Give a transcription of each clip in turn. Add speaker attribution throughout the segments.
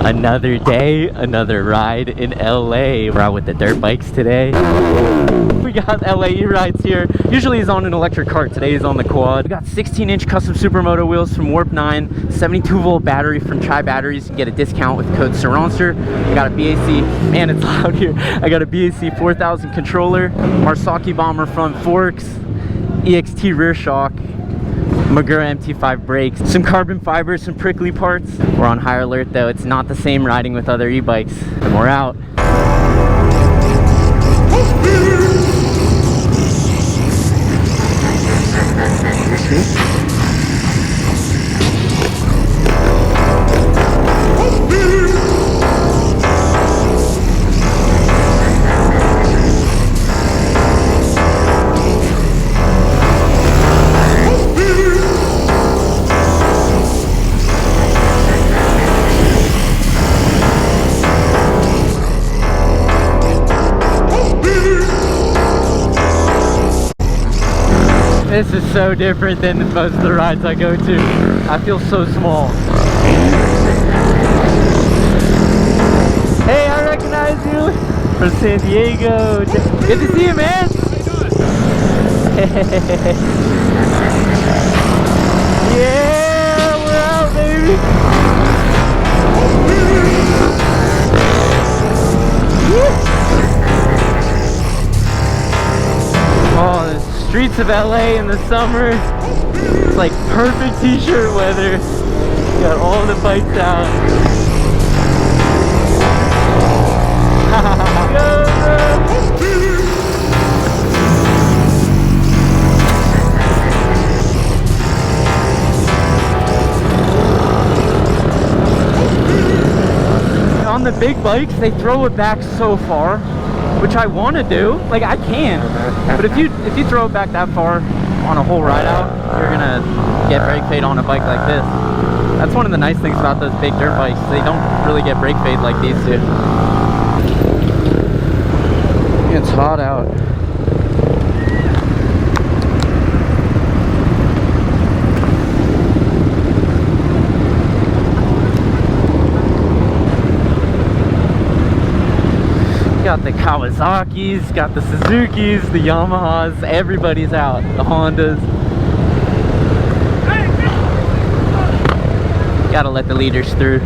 Speaker 1: Another day, another ride in LA. We're out with the dirt bikes today. We got LA rides here. Usually he's on an electric cart. Today he's on the quad. We got 16-inch custom supermoto wheels from Warp 9, 72-volt battery from Chai Batteries. You can get a discount with code Surronster. I got a BAC, man, it's loud here. I got a BAC 4000 controller, Marsaki Bomber front forks, EXT rear shock, Magura MT5 brakes, some carbon fiber, some prickly parts. We're on high alert though. It's not the same riding with other e-bikes. And we're out. This is so different than most of the rides I go to. I feel so small. Hey, I recognize you from San Diego. Good to see you, man. Yeah, we're out, baby. Oh, the streets of LA in the summer. It's like perfect t-shirt weather. Got all the bikes out. Go, bro. On the big bikes, they throw it back so far, which I want to do. Like, I can, but if you throw it back that far on a whole ride out, you're gonna get brake fade on a bike like this. That's one of the nice things about those big dirt bikes. They don't really get brake fade like these do. It's hot out. Got the Kawasaki's, got the Suzuki's, the Yamahas, everybody's out. The Hondas. Gotta let the leaders through.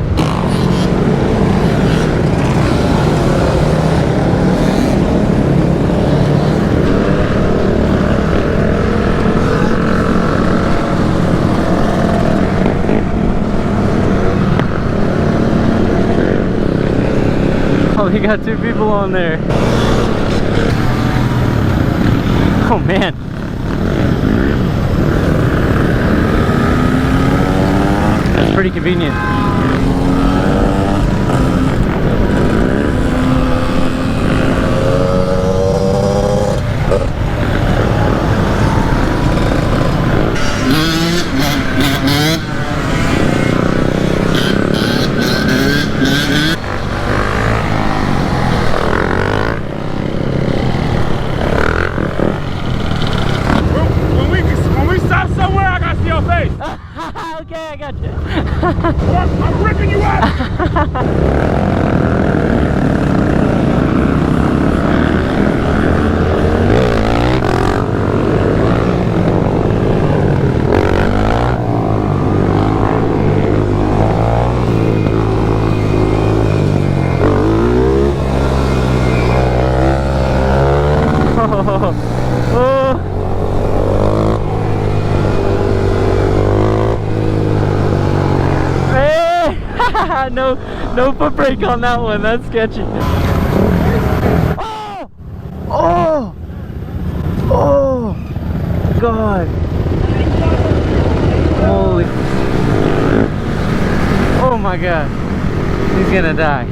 Speaker 1: Oh, we got two people on there. Oh man. That's pretty convenient. Okay, I got you.
Speaker 2: I'm ripping you out.
Speaker 1: No foot brake on that one. That's sketchy. Oh! Oh! Oh! God! Holy! Oh my God! He's gonna die.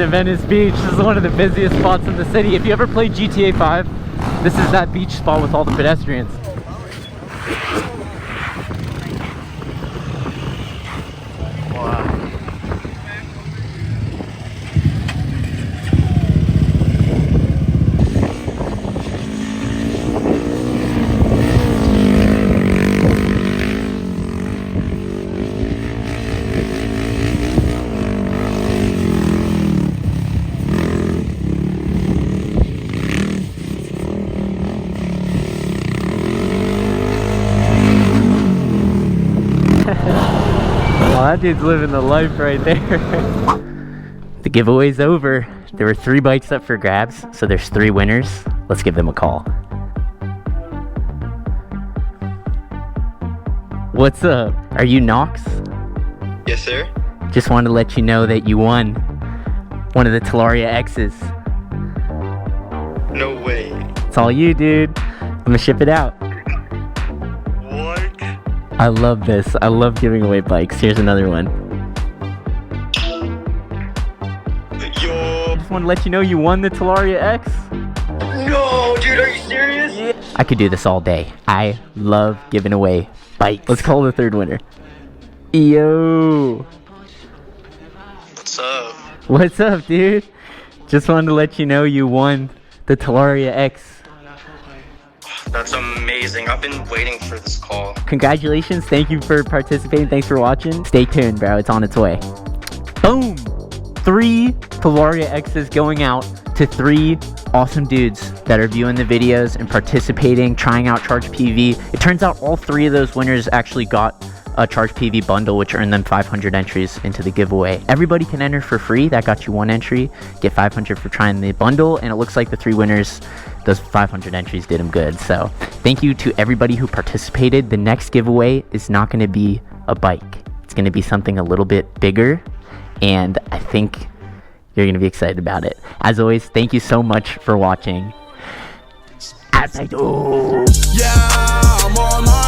Speaker 1: to Venice Beach. This is one of the busiest spots in the city. If you ever played GTA 5, this is that beach spot with all the pedestrians. That dude's living the life right there. The giveaway's over. There were 3 bikes up for grabs, so there's 3 winners. Let's give them a call. What's up? Are you Knox?
Speaker 3: Yes, sir.
Speaker 1: Just wanted to let you know that you won one of the Talaria X's.
Speaker 3: No way.
Speaker 1: It's all you, dude. I'm gonna ship it out.
Speaker 3: What?
Speaker 1: I love this. I love giving away bikes. Here's another one.
Speaker 3: Yo.
Speaker 1: Just want to let you know you won the Talaria X.
Speaker 3: No, dude, are you serious?
Speaker 1: Yeah. I could do this all day. I love giving away bikes. Let's call the 3rd winner. Yo.
Speaker 3: What's up?
Speaker 1: What's up, dude? Just wanted to let you know you won the Talaria X.
Speaker 3: That's amazing. I've been waiting for this call.
Speaker 1: Congratulations. Thank you for participating. Thanks for watching. Stay tuned, bro. It's on its way. Boom! 3 Talaria X's going out to 3 awesome dudes that are viewing the videos and participating, trying out Charge PV. It turns out all 3 of those winners actually got a Charge PV bundle, which earned them 500 entries into the giveaway. Everybody can enter for free. That got you 1 entry. Get 500 for trying the bundle, and it looks like the 3 winners, those 500 entries did them good. So thank you to everybody who participated. The next giveaway is not going to be a bike. It's going to be something a little bit bigger, and I think you're going to be excited about it. As always, thank you so much for watching. As I do.
Speaker 4: Yeah, I'm on my